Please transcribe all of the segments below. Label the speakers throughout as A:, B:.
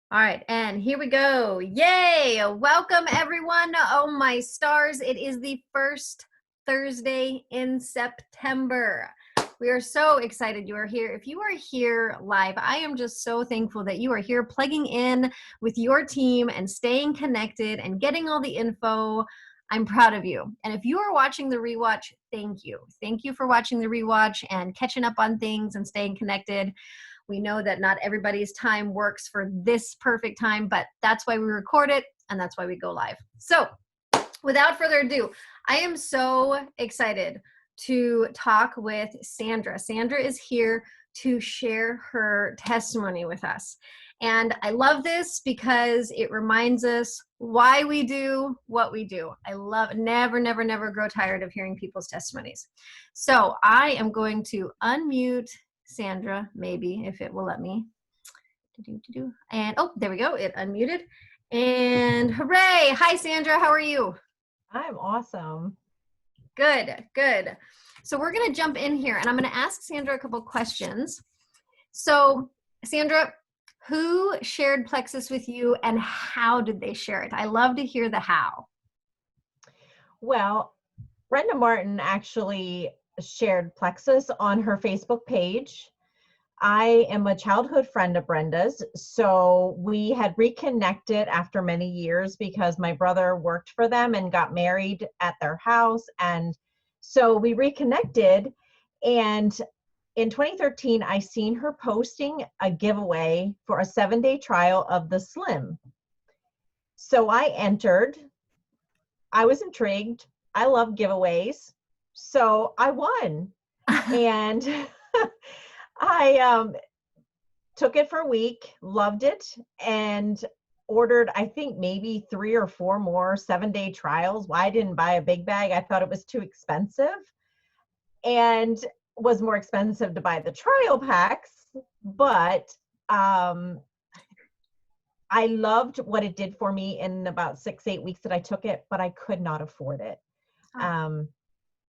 A: All right, and here we go. Yay! Welcome, everyone. Oh, my stars. It is the first Thursday in September. We are so excited you are here. If you are here live, I am just so thankful that you are here plugging in with your team and staying connected and getting all the info. I'm proud of you. And if you are watching the rewatch, thank you. Thank you for watching the rewatch and catching up on things and staying connected. We know that not everybody's time works for this perfect time, but that's why we record it and that's why we go live. So without further ado, I am so excited to talk with Sandra. Sandra is here to share her testimony with us. And I love this because it reminds us why we do what we do. I love, never grow tired of hearing people's testimonies. So I am going to unmute Sandra, maybe, if it will let me. And oh, there we go. It unmuted. And hooray. Hi, Sandra. How are you?
B: I'm awesome.
A: Good, good. So we're going to jump in here and I'm going to ask Sandra a couple questions. So Sandra, who shared PLEXUS with you and how did they share it? I love to hear the how.
B: Well, Brenda Martin actually shared PLEXUS on her Facebook page. I am a childhood friend of Brenda's, so we had reconnected after many years because my brother worked for them and got married at their house, and so we reconnected. And in 2013, I seen her posting a giveaway for a 7-day trial of the Slim. So I entered. I was intrigued. I love giveaways. So I won. And I took it for a week, loved it, and ordered, I think, maybe 3 or 4 more 7-day trials. Why I didn't buy a big bag? I thought it was too expensive and was more expensive to buy the trial packs. But I loved what it did for me in about 6-8 weeks that I took it, but I could not afford it.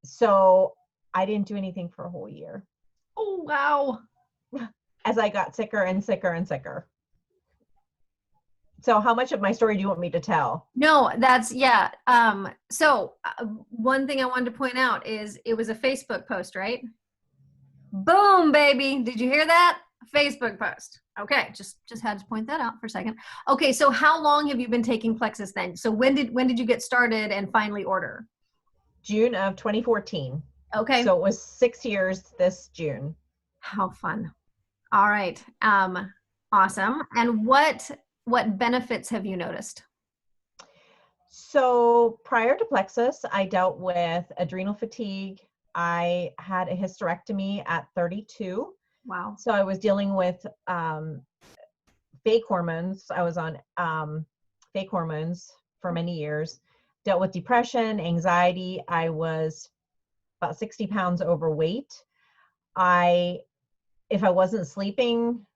B: So I didn't do anything for a whole year.
A: Oh, wow.
B: As I got sicker and sicker and sicker. So how much of my story do you want me to tell?
A: No, that's, yeah. So one thing I wanted to point out is it was a Facebook post, right? Boom, baby. Did you hear that? Facebook post. Okay, just had to point that out for a second. Okay, so how long have you been taking PLEXUS then? So when did you get started and finally order?
B: June of 2014.
A: Okay.
B: So it was 6 years this June.
A: How fun. All right. Awesome. And what benefits have you noticed?
B: So prior to PLEXUS, I dealt with adrenal fatigue. I had a hysterectomy at 32.
A: Wow.
B: So I was dealing with fake hormones. I was on fake hormones for many years. Dealt with depression, anxiety. I was about 60 pounds overweight. If I wasn't sleeping,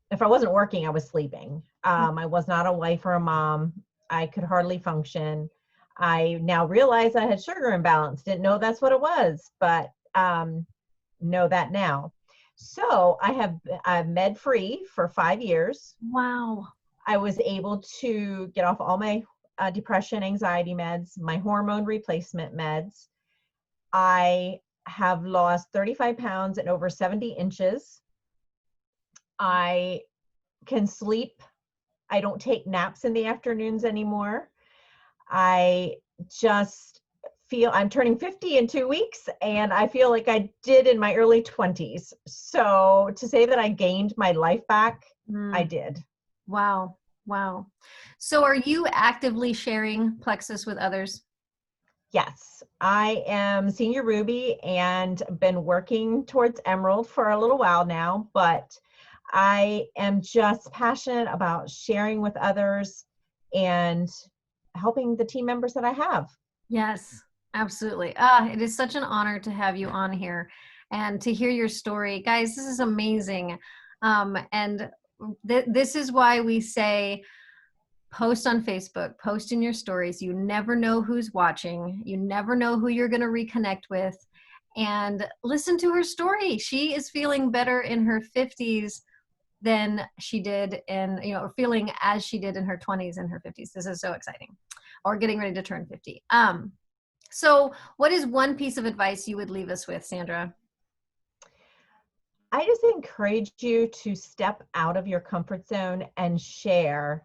B: if I wasn't working, I was sleeping. I was not a wife or a mom. I could hardly function. I now realize I had sugar imbalance. Didn't know that's what it was, but know that now. So I'm med free for 5 years.
A: Wow.
B: I was able to get off all my depression, anxiety meds, my hormone replacement meds. I have lost 35 pounds and over 70 inches. I can sleep. I don't take naps in the afternoons anymore. I just feel I'm turning 50 in 2 weeks, and I feel like I did in my early 20s. So to say that I gained my life back, I did.
A: Wow. Wow. So are you actively sharing PLEXUS with others?
B: Yes, I am Senior Ruby and been working towards Emerald for a little while now, but I am just passionate about sharing with others and helping the team members that I have.
A: Yes, absolutely. It is such an honor to have you on here and to hear your story. Guys, this is amazing. And this is why we say, post on Facebook, post in your stories. You never know who's watching. You never know who you're going to reconnect with. And listen to her story. She is feeling better in her 50s than she did in, you know, or feeling as she did in her 20s and her 50s. This is so exciting. Or getting ready to turn 50. So what is one piece of advice you would leave us with, Sandra?
B: I just encourage you to step out of your comfort zone and share,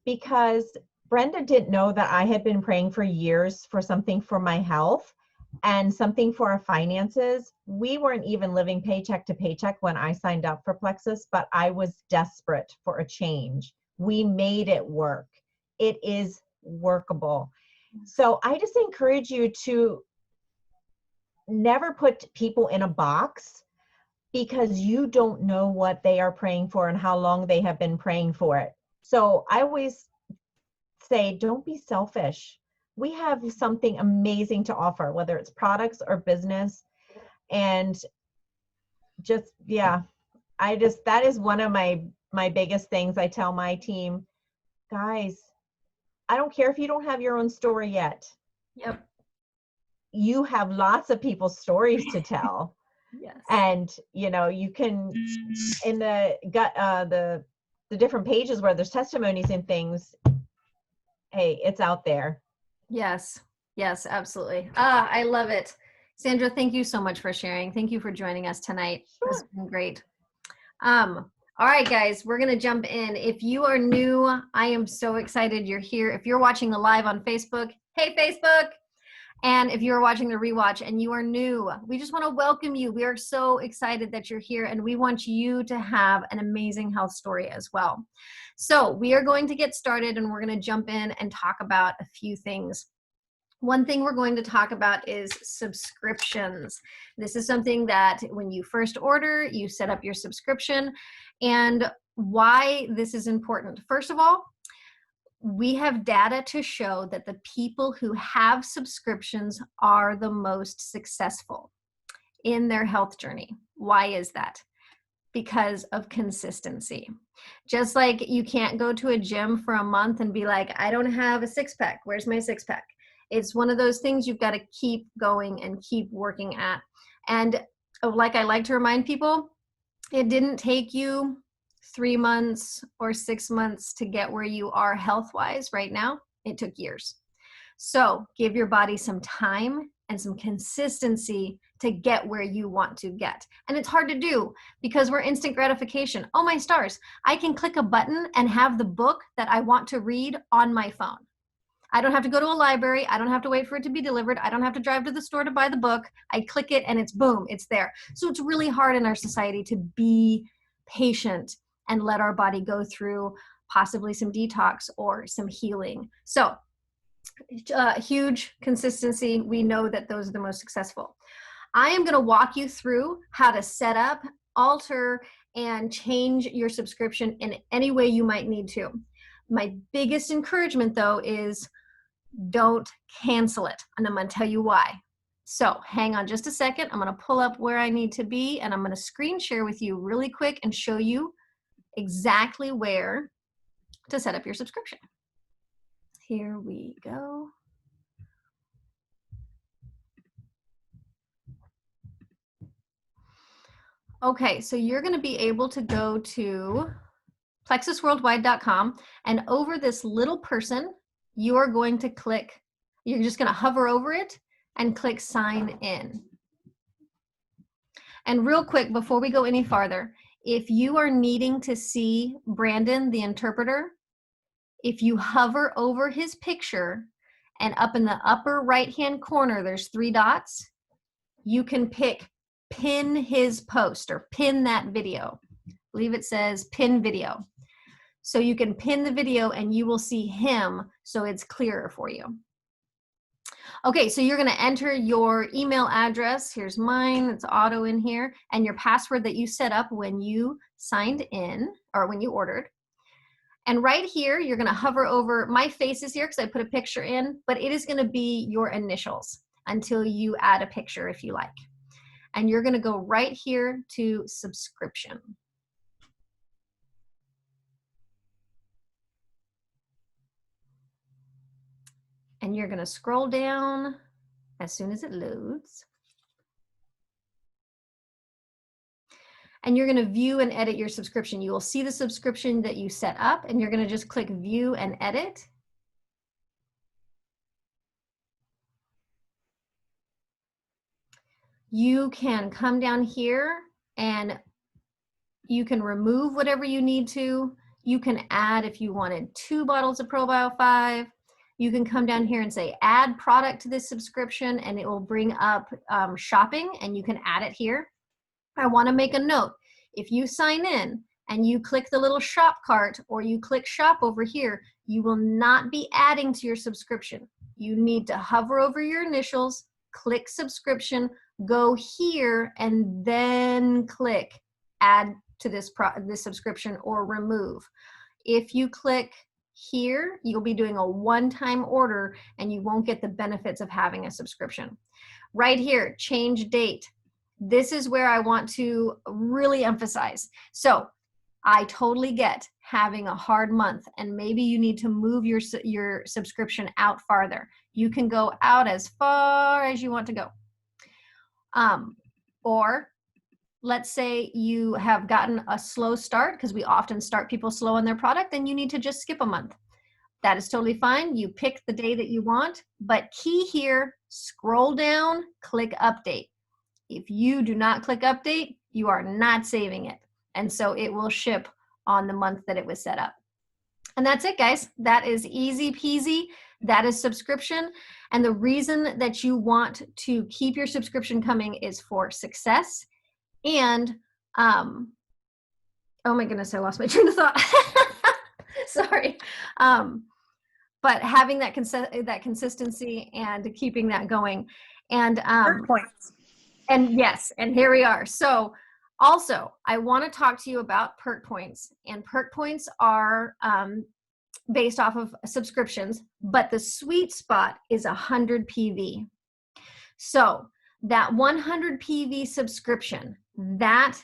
B: because Brenda didn't know that I had been praying for years for something for my health and something for our finances. We weren't even living paycheck to paycheck when I signed up for Plexus, but I was desperate for a change. We made it work. It is workable. So I just encourage you to never put people in a box, because you don't know what they are praying for and how long they have been praying for it. So I always say, don't be selfish. We have something amazing to offer, whether it's products or business. And just, yeah, that is one of my biggest things. I tell my team, guys, I don't care if you don't have your own story yet.
A: Yep.
B: You have lots of people's stories to tell.
A: Yes.
B: And you know, you can, in the different pages where there's testimonies and things, hey, it's out there.
A: Yes. Yes, absolutely. I love it. Sandra, thank you so much for sharing. Thank you for joining us tonight.
B: Sure.
A: This has been great. All right, guys, we're going to jump in. If you are new, I am so excited you're here. If you're watching the live on Facebook, hey, Facebook. And if you're watching the rewatch and you are new, we just want to welcome you. We are so excited that you're here, and we want you to have an amazing health story as well. So we are going to get started, and we're going to jump in and talk about a few things. One thing we're going to talk about is subscriptions. This is something that when you first order, you set up your subscription, and why this is important. First of all, we have data to show that the people who have subscriptions are the most successful in their health journey. Why is that? Because of consistency. Just like you can't go to a gym for a month and be like, I don't have a six-pack. Where's my six-pack? It's one of those things you've got to keep going and keep working at. And like I like to remind people, it didn't take you 3 months or 6 months to get where you are health-wise right now. It took years. So give your body some time and some consistency to get where you want to get. And it's hard to do because we're instant gratification. Oh my stars, I can click a button and have the book that I want to read on my phone. I don't have to go to a library. I don't have to wait for it to be delivered. I don't have to drive to the store to buy the book. I click it and it's boom, it's there. So it's really hard in our society to be patient and let our body go through possibly some detox or some healing. So huge consistency. We know that those are the most successful. I am going to walk you through how to set up, alter, and change your subscription in any way you might need to. My biggest encouragement, though, is don't cancel it. And I'm going to tell you why. So hang on just a second. I'm going to pull up where I need to be, and I'm going to screen share with you really quick and show you exactly where to set up your subscription. Here we go. Okay, so you're going to be able to go to plexusworldwide.com, and over this little person, you are going to click, you're just going to hover over it and click sign in. And real quick, before we go any farther, if you are needing to see Brandon, the interpreter, if you hover over his picture and up in the upper right-hand corner, there's 3 dots, you can pick pin his post or pin that video. I believe it says pin video. So you can pin the video and you will see him so it's clearer for you. Okay, so you're gonna enter your email address. Here's mine, it's auto in here, and your password that you set up when you signed in or when you ordered. And right here, you're gonna hover over, my face is here because I put a picture in, but it is gonna be your initials until you add a picture if you like. And you're gonna go right here to subscription. And you're gonna scroll down as soon as it loads. and you're going to view and edit your subscription. You will see the subscription that you set up, and you're going to just click view and edit. You can come down here and you can remove whatever you need to. You can add if you wanted 2 bottles of ProBio 5. You can come down here and say add product to this subscription, and it will bring up shopping, and you can add it here. I want to make a note. If you sign in and you click the little shop cart or you click shop over here, you will not be adding to your subscription. You need to hover over your initials, click subscription, go here, and then click add to this subscription or remove. If you click here, you'll be doing a one-time order and you won't get the benefits of having a subscription. Right here, change date. This is where I want to really emphasize. So I totally get having a hard month and maybe you need to move your subscription out farther. You can go out as far as you want to go. Or let's say you have gotten a slow start, because we often start people slow on their product, and you need to just skip a month. That is totally fine. You pick the day that you want, but key here, scroll down, click update. If you do not click update, you are not saving it. And so it will ship on the month that it was set up. And that's it, guys. That is easy peasy. That is subscription. And the reason that you want to keep your subscription coming is for success. And, oh my goodness, I lost my train of thought. Sorry. But having that consistency and keeping that going. And,
C: points.
A: And yes, and here we are. So also, I want to talk to you about perk points. And perk points are based off of subscriptions, but the sweet spot is 100 PV. So that 100 PV subscription, that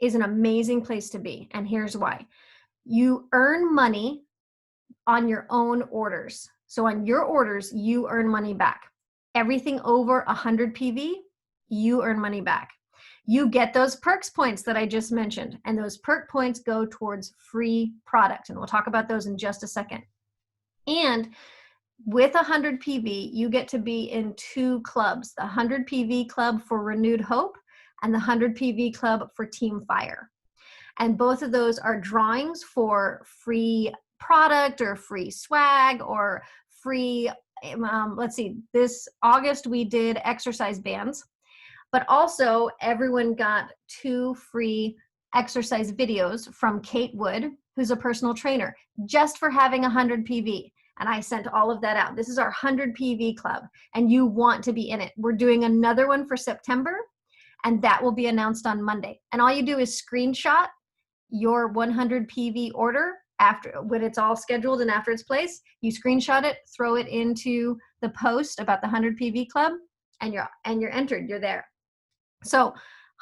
A: is an amazing place to be. And here's why. You earn money on your own orders. So on your orders, you earn money back. Everything over 100 PV, you earn money back. You get those perks points that I just mentioned, and those perk points go towards free product. And we'll talk about those in just a second. And with 100 PV, you get to be in 2 clubs, the 100 PV club for Renewed Hope and the 100 PV club for Team Fire. And both of those are drawings for free product or free swag or free, let's see, this August we did exercise bands, but also everyone got 2 free exercise videos from Kate Wood, who's a personal trainer, just for having 100 PV. And I sent all of that out. This is our 100 PV club, and you want to be in it. We're doing another one for September, and that will be announced on Monday. And all you do is screenshot your 100 PV order after, when it's all scheduled and after it's placed. You screenshot it, throw it into the post about the 100 PV club, and you're entered. You're there. So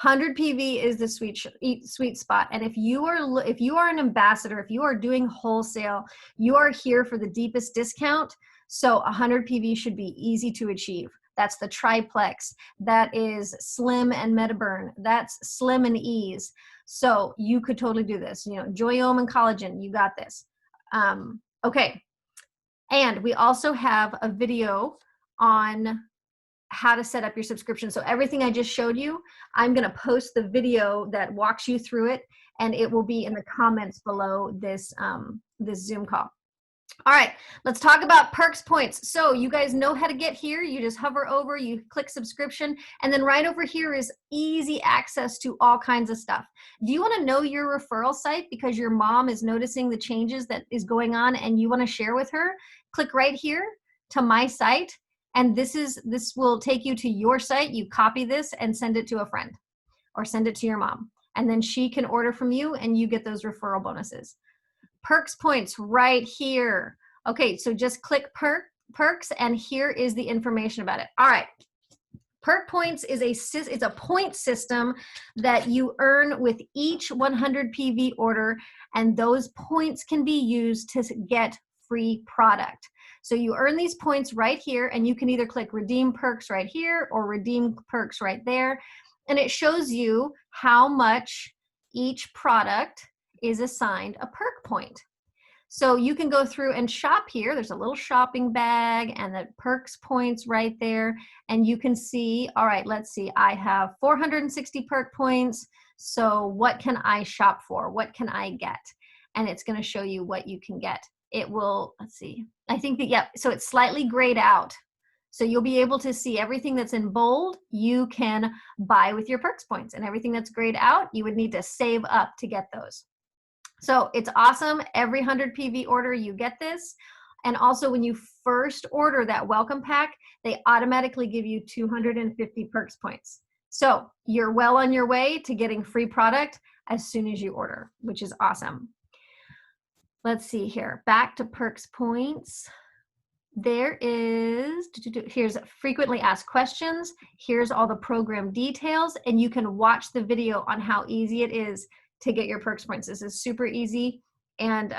A: 100 PV is the sweet spot. And if you are an ambassador, if you are doing wholesale, you are here for the deepest discount. So 100 PV should be easy to achieve. That's the triplex. That is slim and metaburn. That's slim and ease. So you could totally do this. You know, Joyome and collagen, you got this. Okay. And we also have a video on how to set up your subscription. So everything I just showed you, I'm going to post the video that walks you through it, and it will be in the comments below this, this Zoom call. All right, let's talk about perks points. So you guys know how to get here. You just hover over, you click subscription, and then right over here is easy access to all kinds of stuff. Do you want to know your referral site because your mom is noticing the changes that is going on and you want to share with her? Click right here to my site. And this will take you to your site. You copy this and send it to a friend or send it to your mom. And then she can order from you and you get those referral bonuses. Perks points right here. Okay, so just click perks and here is the information about it. All right. Perk points is a point system that you earn with each 100 PV order, and those points can be used to get free product. So you earn these points right here, and you can either click redeem perks right here or redeem perks right there. And it shows you how much each product is assigned a perk point. So you can go through and shop here. There's a little shopping bag and the perks points right there. And you can see, all right, let's see, I have 460 perk points. So what can I shop for? What can I get? And it's going to show you what you can get. It will, let's see, I think that, yeah, so it's slightly grayed out. So you'll be able to see everything that's in bold, you can buy with your perks points, and everything that's grayed out, you would need to save up to get those. So it's awesome. Every 100 PV order, you get this. And also when you first order that welcome pack, they automatically give you 250 perks points. So you're well on your way to getting free product as soon as you order, which is awesome. Let's see here, back to perks points. There is, here's frequently asked questions. Here's all the program details, and you can watch the video on how easy it is to get your perks points. This is super easy. And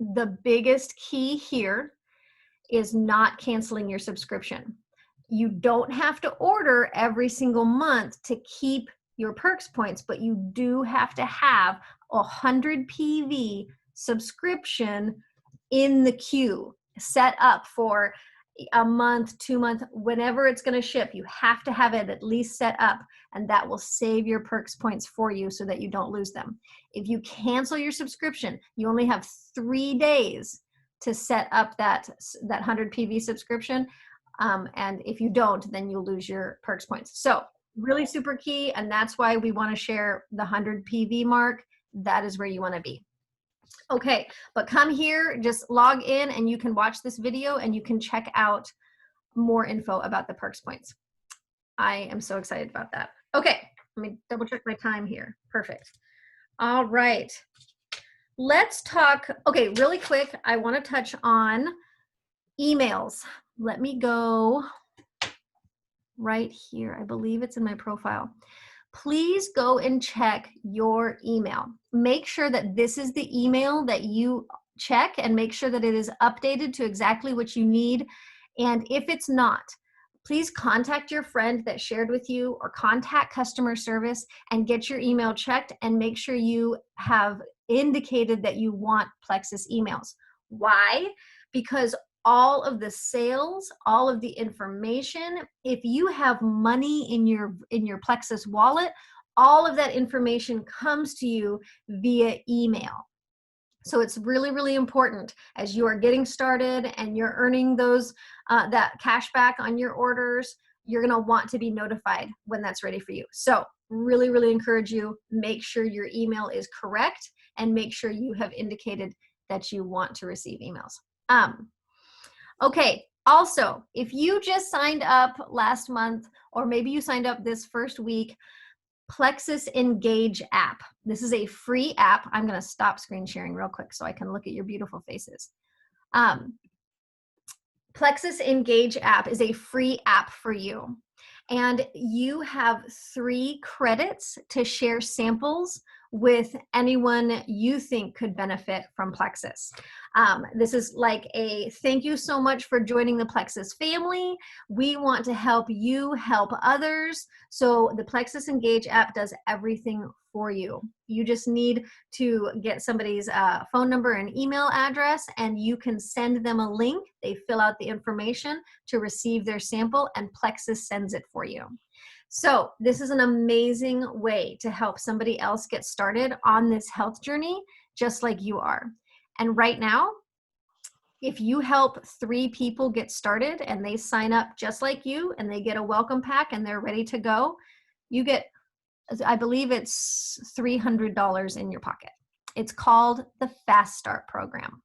A: the biggest key here is not canceling your subscription. You don't have to order every single month to keep your perks points, but you do have to have a 100 PV subscription in the queue, set up for a month, 2 months, whenever it's going to ship. You have to have it at least set up, and that will save your perks points for you so that you don't lose them. If you cancel your subscription, you only have 3 days to set up that 100 PV subscription. And if you don't, then you'll lose your perks points. So really super key. And that's why we want to share the 100 PV mark. That is where you want to be. Okay, but come here, just log in and you can watch this video and you can check out more info about the perks points. I am so excited about that. Okay, let me double check my time here. Perfect. All right, let's talk. Okay, really quick, I want to touch on emails. Let me go right here. I believe it's in my profile. Please go and check your email. Make sure that this is the email that you check, and make sure that it is updated to exactly what you need. And if it's not, please contact your friend that shared with you, or contact customer service and get your email checked, and make sure you have indicated that you want PLEXUS emails. Why? Because all of the sales, all of the information, if you have money in your PLEXUS wallet, all of that information comes to you via email. So it's really, really important as you are getting started and you're earning those that cash back on your orders. You're going to want to be notified when that's ready for you. So really, really encourage you, make sure your email is correct, and make sure you have indicated that you want to receive emails. Okay, also, if you just signed up last month, or maybe you signed up this first week, PLEXUS Engage app. This is a free app. I'm going to stop screen sharing real quick so I can look at your beautiful faces. PLEXUS Engage app is a free app for you. And you have 3 credits to share samples with anyone you think could benefit from PLEXUS. This is like a thank you so much for joining the PLEXUS family. We want to help you help others. So the PLEXUS Engage app does everything for you. You just need to get somebody's phone number and email address, and you can send them a link. They fill out the information to receive their sample, and PLEXUS sends it for you. So this is an amazing way to help somebody else get started on this health journey, just like you are. And right now, if you help 3 people get started and they sign up just like you, and they get a welcome pack and they're ready to go, you get, I believe it's $300 in your pocket. It's called the Fast Start program.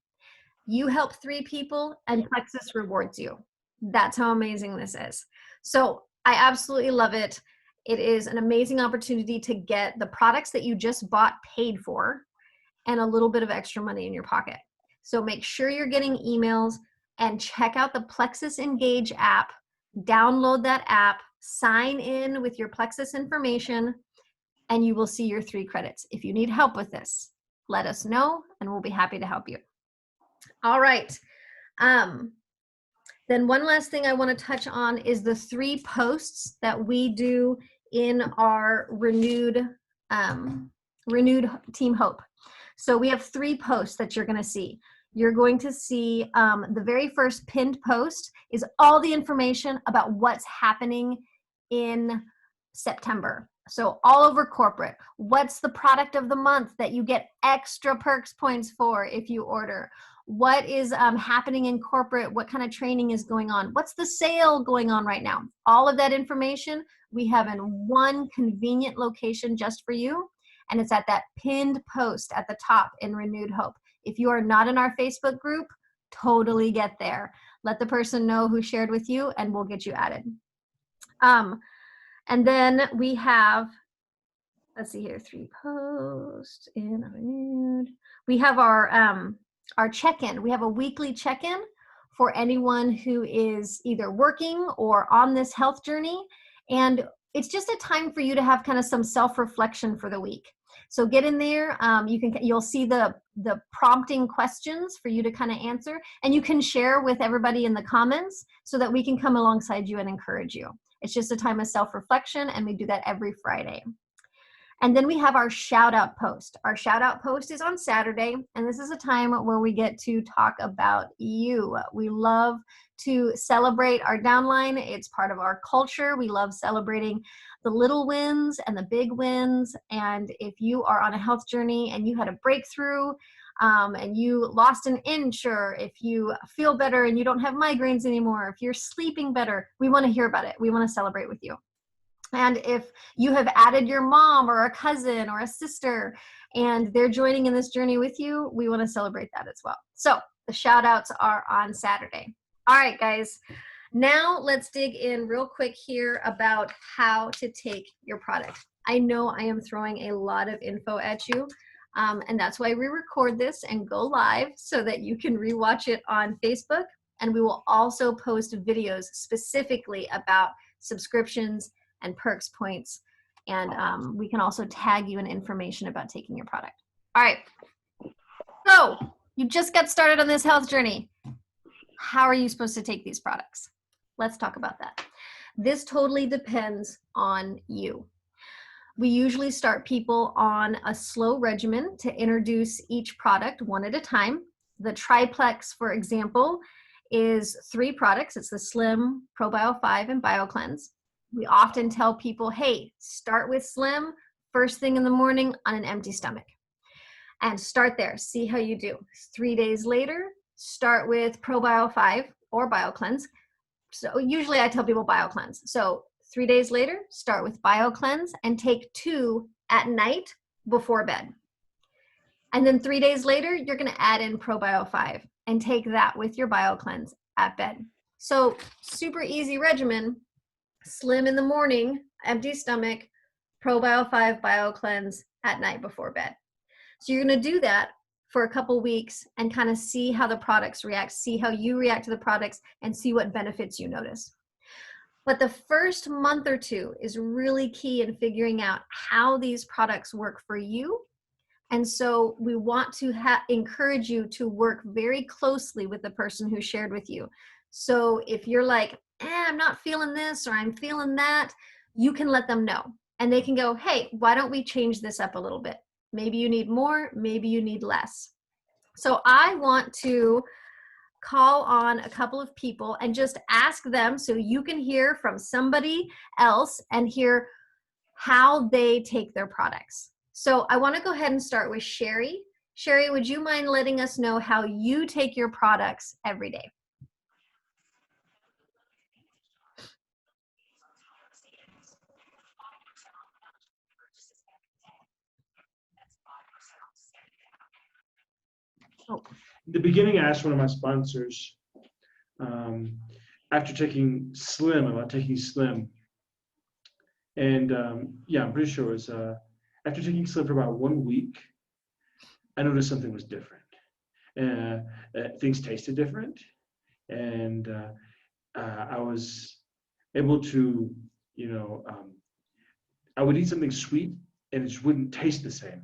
A: You help 3 people and PLEXUS rewards you. That's how amazing this is. So I absolutely love it. It is an amazing opportunity to get the products that you just bought paid for, and a little bit of extra money in your pocket. So make sure you're getting emails, and check out the PLEXUS Engage app. Download that app, sign in with your PLEXUS information, and you will see your 3 credits. If you need help with this, let us know and we'll be happy to help you. All right. Then one last thing I want to touch on is the 3 posts that we do in our renewed Renewed Team Hope. So we have 3 posts that you're going to see. You're going to see the very first pinned post is all the information about what's happening in September. So all over corporate, what's the product of the month that you get extra perks points for if you order? What is happening in corporate? What kind of training is going on? What's the sale going on right now? All of that information we have in one convenient location just for you. And it's at that pinned post at the top in Renewed Hope. If you are not in our Facebook group, totally get there. Let the person know who shared with you and we'll get you added. And then we have, let's see here, 3 posts in Renewed. We have our check-in. We have a weekly check-in for anyone who is either working or on this health journey. And it's just a time for you to have kind of some self-reflection for the week. So get in there. You'll see the prompting questions for you to kind of answer, and you can share with everybody in the comments so that we can come alongside you and encourage you. It's just a time of self-reflection, and we do that every Friday. And then we have our shout out post. Our shout out post is on Saturday, and this is a time where we get to talk about you. We love to celebrate our downline. It's part of our culture. We love celebrating the little wins and the big wins. And if you are on a health journey and you had a breakthrough and you lost an inch, or if you feel better and you don't have migraines anymore, if you're sleeping better, we want to hear about it. We want to celebrate with you. And if you have added your mom or a cousin or a sister and they're joining in this journey with you, we want to celebrate that as well. So the shout outs are on Saturday. All right, guys. Now let's dig in real quick here about how to take your product. I know I am throwing a lot of info at you, and that's why we record this and go live so that you can rewatch it on Facebook. And we will also post videos specifically about subscriptions and perks points. And we can also tag you in information about taking your product. All right. So you just got started on this health journey. How are you supposed to take these products? Let's talk about that. This totally depends on you. We usually start people on a slow regimen to introduce each product one at a time. The triplex, for example, is 3 products. It's the Slim, ProBio 5, and BioCleanse. We often tell people, hey, start with Slim first thing in the morning on an empty stomach. And start there. See how you do. 3 days later, start with ProBio 5 or BioCleanse. So usually I tell people BioCleanse. So 3 days later, start with BioCleanse and take 2 at night before bed. And then 3 days later, you're going to add in ProBio 5 and take that with your BioCleanse at bed. So super easy regimen. Slim in the morning, empty stomach, ProBio 5 BioCleanse at night before bed. So you're going to do that for a couple weeks and kind of see how the products react, see how you react to the products, and see what benefits you notice. But the first month or 2 is really key in figuring out how these products work for you. And so we want to encourage you to work very closely with the person who shared with you. So if you're like, I'm not feeling this or I'm feeling that, you can let them know. And they can go, hey, why don't we change this up a little bit? Maybe you need more, maybe you need less. So I want to call on a couple of people and just ask them so you can hear from somebody else and hear how they take their products. So I want to go ahead and start with Sherry. Sherry, would you mind letting us know how you take your products every day?
C: In the beginning, I asked one of my sponsors after taking Slim, about taking Slim. And yeah, I'm pretty sure it was after taking Slim for about 1 week, I noticed something was different. Things tasted different. And I was able to, I would eat something sweet and it just wouldn't taste the same,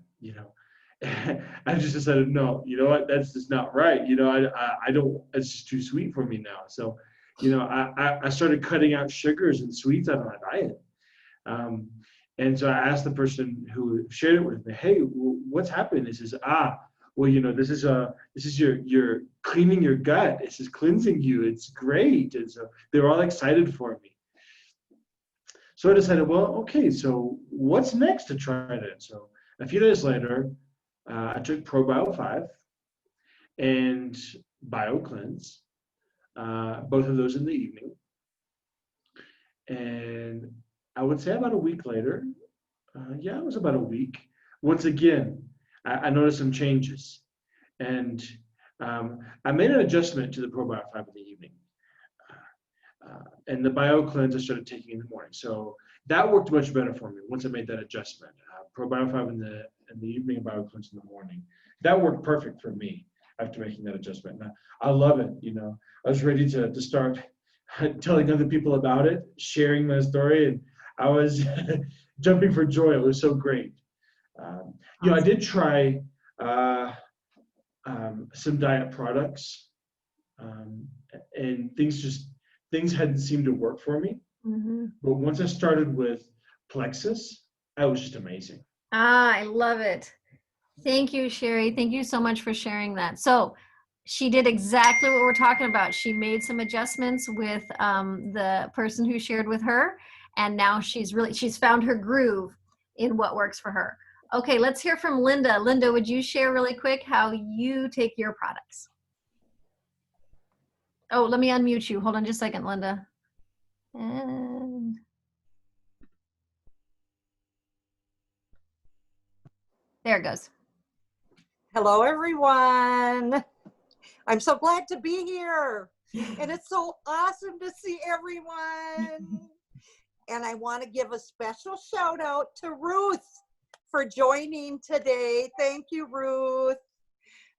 C: I just decided, no, you know what, that's just not right. I don't, it's just too sweet for me now. So, I started cutting out sugars and sweets out of my diet. And so I asked the person who shared it with me, hey, what's happening? He says, well, this is your cleaning your gut. This is cleansing you. It's great. And so they were all excited for me. So I decided, well, okay, so what's next to try it? So a few days later, I took ProBio 5 and BioCleanse, both of those in the evening. And I would say about a week later, it was about a week. Once again, I noticed some changes. And I made an adjustment to the ProBio 5 in the evening. And the BioCleanse I started taking in the morning. So that worked much better for me once I made that adjustment. ProBio 5 in the evening and BioCleanse in the morning. That worked perfect for me after making that adjustment. And I love it. I was ready to start telling other people about it, sharing my story, and I was jumping for joy. It was so great. I did try some diet products, and things hadn't seemed to work for me.
A: Mm-hmm.
C: But once I started with PLEXUS, that was just amazing.
A: I love it. Thank you, Sherry. Thank you so much for sharing that. So she did exactly what we're talking about. She made some adjustments with the person who shared with her, and now she's found her groove in what works for her. Okay, let's hear from Linda. Linda, would you share really quick how you take your products? Oh, let me unmute you. Hold on just a second, Linda. And there it goes.
D: Hello, everyone. I'm so glad to be here. And it's so awesome to see everyone. And I want to give a special shout out to Ruth for joining today. Thank you, Ruth.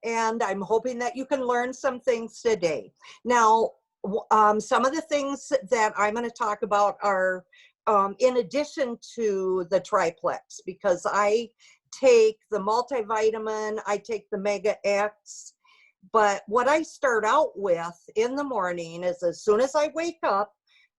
D: And I'm hoping that you can learn some things today. Now, some of the things that I'm going to talk about are in addition to the triplex, because I take the multivitamin, I take the Mega X, but what I start out with in the morning is as soon as I wake up,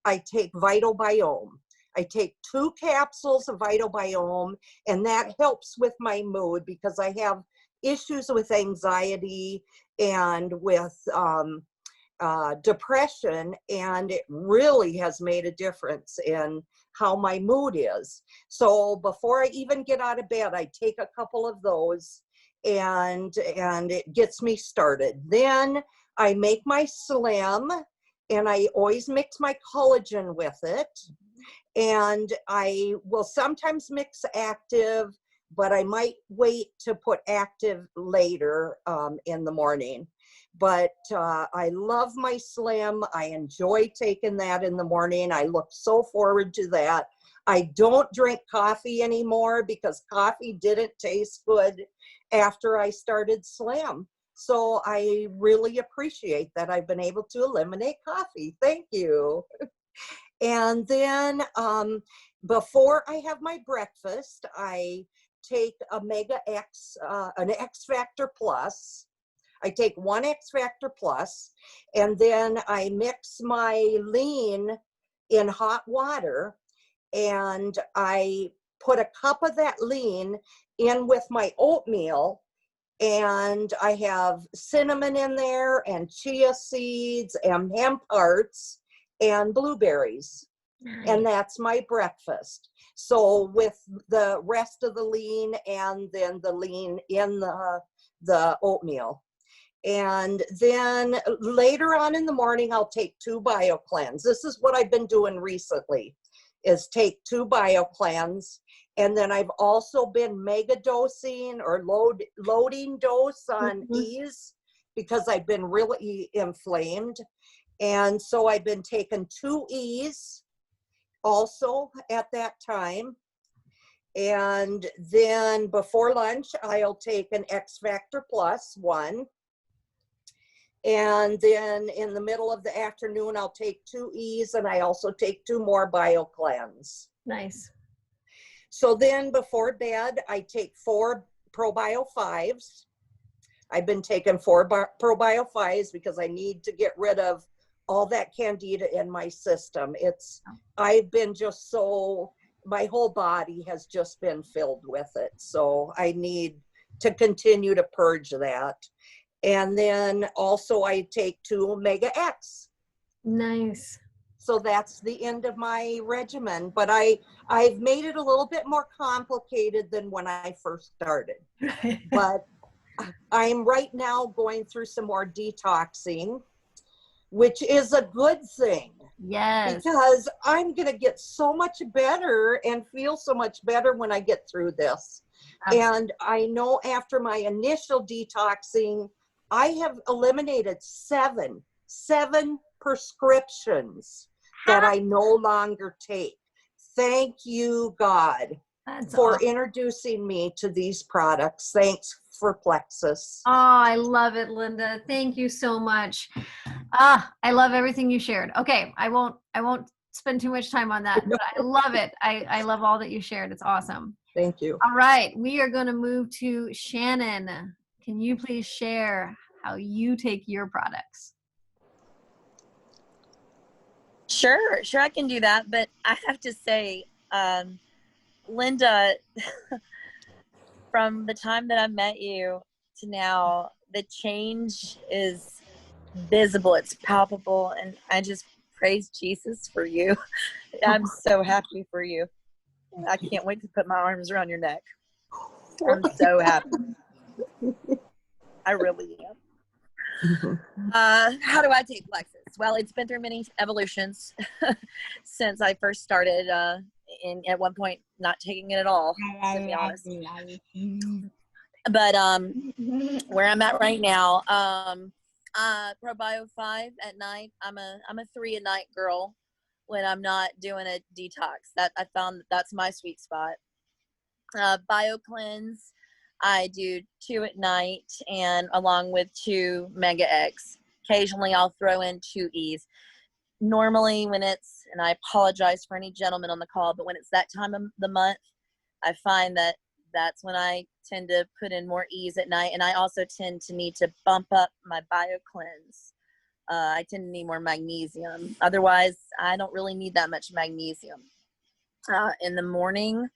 D: I take Vital Biome. I take 2 capsules of Vital Biome, and that helps with my mood because I have issues with anxiety and with depression, and it really has made a difference in how my mood is. So before I even get out of bed, I take a couple of those, and it gets me started. Then I make my Slim, and I always mix my collagen with it. And I will sometimes mix Active, but I might wait to put Active later in the morning. But I love my Slim. I enjoy taking that in the morning. I look so forward to that. I don't drink coffee anymore because coffee didn't taste good after I started Slim. So I really appreciate that I've been able to eliminate coffee. Thank you. And then before I have my breakfast, I take a Mega X, an X Factor Plus. I take 1 X Factor Plus, and then I mix my lean in hot water, and I put a cup of that lean in with my oatmeal, and I have cinnamon in there, and chia seeds, and hemp hearts, and blueberries.
A: Nice.
D: And that's my breakfast. So with the rest of the lean, and then the lean in the oatmeal. And then later on in the morning, I'll take 2 BioCleanse. This is what I've been doing recently, is take 2 BioCleanse. And then I've also been mega dosing or loading dose on Ease because I've been really inflamed. And so I've been taking 2 E's also at that time. And then before lunch, I'll take an X Factor Plus 1. And then in the middle of the afternoon, I'll take 2 E's, and I also take 2 more BioCleanse.
A: Nice.
D: So then before bed, I take 4 ProBio 5s. I've been taking 4 ProBio 5s because I need to get rid of all that candida in my system. I've been just so my whole body has just been filled with it. So I need to continue to purge that. And then also I take 2 Omega X.
A: Nice.
D: So that's the end of my regimen. But I've made it a little bit more complicated than when I first started. But I'm right now going through some more detoxing, which is a good thing.
A: Yes.
D: Because I'm going to get so much better and feel so much better when I get through this.
A: Absolutely.
D: And I know after my initial detoxing, I have eliminated seven prescriptions that I no longer take. Thank you, God,
A: That's
D: for
A: awesome.
D: introducing me to these products. Thanks for Plexus.
A: Oh, I love it, Linda. Thank you so much. I love everything you shared. Okay, I won't spend too much time on that, but I love it. I love all that you shared. It's awesome.
D: Thank you.
A: All right, we are going to move to Shannon. Can you please share how you take your products?
E: Sure, I can do that. But I have to say, Linda, from the time that I met you to now, the change is visible, it's palpable, and I just praise Jesus for you. I'm so happy for you. I can't wait to put my arms around your neck. I'm so happy. I really am. How do I take PLEXUS? Well, it's been through many evolutions since I first started, at one point not taking it at all, to be honest. But where I'm at right now, ProBio 5 at night. I'm a 3 a night girl when I'm not doing a detox. That I found that's my sweet spot. Bio Cleanse, I do 2 at night, and along with 2 Mega X. Occasionally I'll throw in 2 E's. Normally when it's, and I apologize for any gentlemen on the call, but when it's that time of the month, I find that that's when I tend to put in more E's at night, and I also tend to need to bump up my Bio Cleanse. I tend to need more magnesium. Otherwise, I don't really need that much magnesium. In the morning,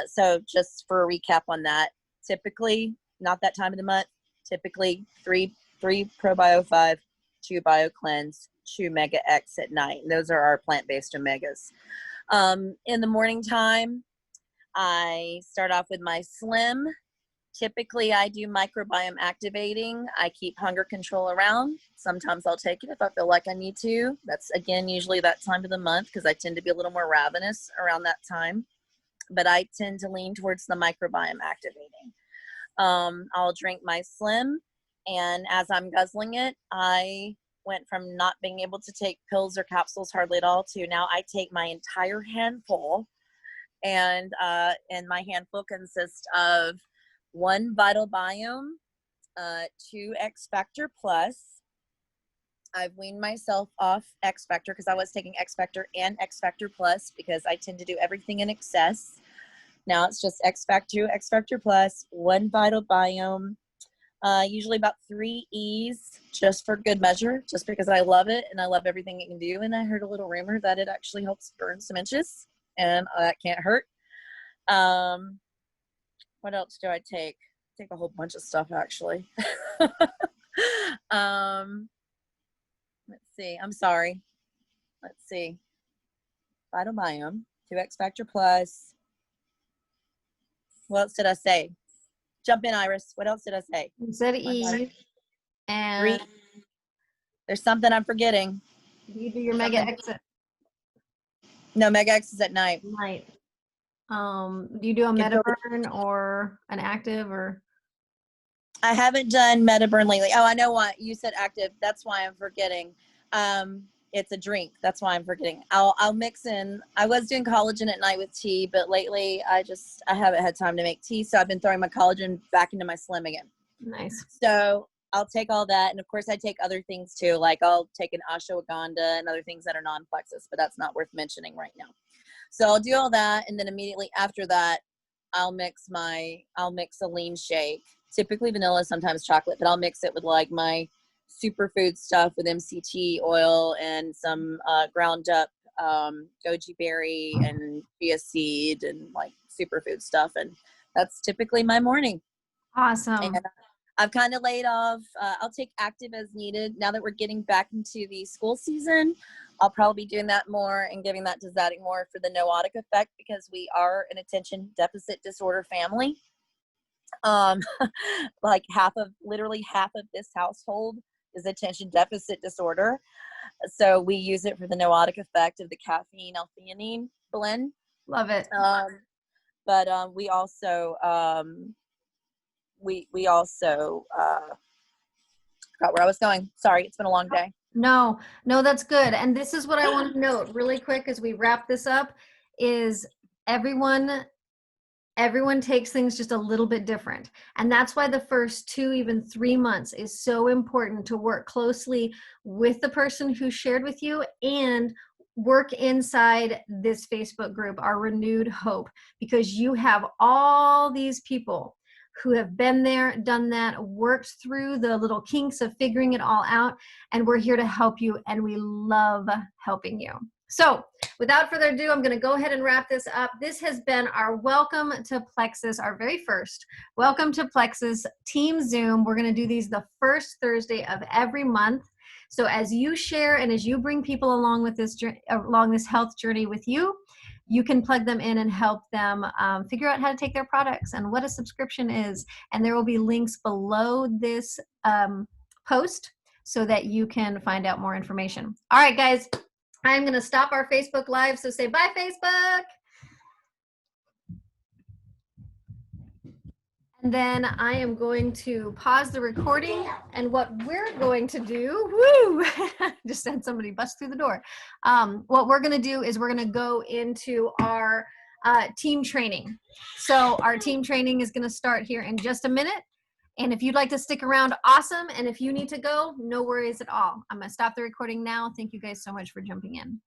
E: so just for a recap on that, typically, not that time of the month, typically 3 ProBio 5, 2 Bio Cleanse, 2 Mega X at night. And those are our plant-based omegas. In the morning time, I start off with my Slim. Typically, I do microbiome activating. I keep hunger control around. Sometimes I'll take it if I feel like I need to. That's, again, usually that time of the month because I tend to be a little more ravenous around that time. But I tend to lean towards the microbiome activating. I'll drink my Slim, and as I'm guzzling it, I went from not being able to take pills or capsules hardly at all to now I take my entire handful, and my handful consists of 1 Vital Biome, 2 X Factor Plus. I've weaned myself off X Factor because I was taking X Factor and X Factor Plus because I tend to do everything in excess. Now it's just X Factor Plus, 1 Vital Biome, usually about 3 E's just for good measure, just because I love it and I love everything it can do. And I heard a little rumor that it actually helps burn some inches, and that can't hurt. What else do I take? I take a whole bunch of stuff, actually. Let's see. I'm sorry. Let's see. Vital Biome, 2 X Factor Plus. What else did I say? Jump in, Iris. What else did I say?
A: You said E, and
E: 3. There's something I'm forgetting.
A: you do your Mega X at
E: No, Mega X is at night.
A: night. Do you do a Metaburn or an active or?
E: I haven't done Metaburn lately. Oh, I know what you said. Active. That's why I'm forgetting. It's a drink. That's why I'm forgetting. I'll mix in. I was doing collagen at night with tea, but lately I haven't had time to make tea, so I've been throwing my collagen back into my Slim again.
A: Nice.
E: So I'll take all that, and of course I take other things too. Like I'll take an ashwagandha and other things that are non-plexus, but that's not worth mentioning right now. So I'll do all that, and then immediately after that, I'll mix a lean shake. Typically vanilla, sometimes chocolate, but I'll mix it with like my superfood stuff with MCT oil and some ground up goji berry and chia seed and like superfood stuff. And that's typically my morning.
A: Awesome.
E: And I've kind of laid off. I'll take active as needed. Now that we're getting back into the school season, I'll probably be doing that more and giving that to Zaddy more for the nootic effect, because we are an attention deficit disorder family. Like literally half of this household is attention deficit disorder. So we use it for the nootic effect of the caffeine L-theanine blend.
A: Love it.
E: But we also forgot where I was going. Sorry, it's been a long day.
A: No, that's good. And this is what I want to note really quick as we wrap this up is everyone takes things just a little bit different. And that's why the first 2, even 3 months is so important to work closely with the person who shared with you and work inside this Facebook group, our Renewed Hope, because you have all these people who have been there, done that, worked through the little kinks of figuring it all out, and we're here to help you, and we love helping you. So without further ado, I'm going to go ahead and wrap this up. This has been our Welcome to PLEXUS, our very first Welcome to PLEXUS Team Zoom. We're going to do these the first Thursday of every month. So as you share and as you bring people along with this health journey with you, you can plug them in and help them figure out how to take their products and what a subscription is. And there will be links below this post so that you can find out more information. All right, guys, I'm going to stop our Facebook Live. So say bye, Facebook. And then I am going to pause the recording, and what we're going to do, just had somebody bust through the door. What we're going to do is we're going to go into our team training. So our team training is going to start here in just a minute. And if you'd like to stick around, awesome. And if you need to go, no worries at all. I'm going to stop the recording now. Thank you guys so much for jumping in.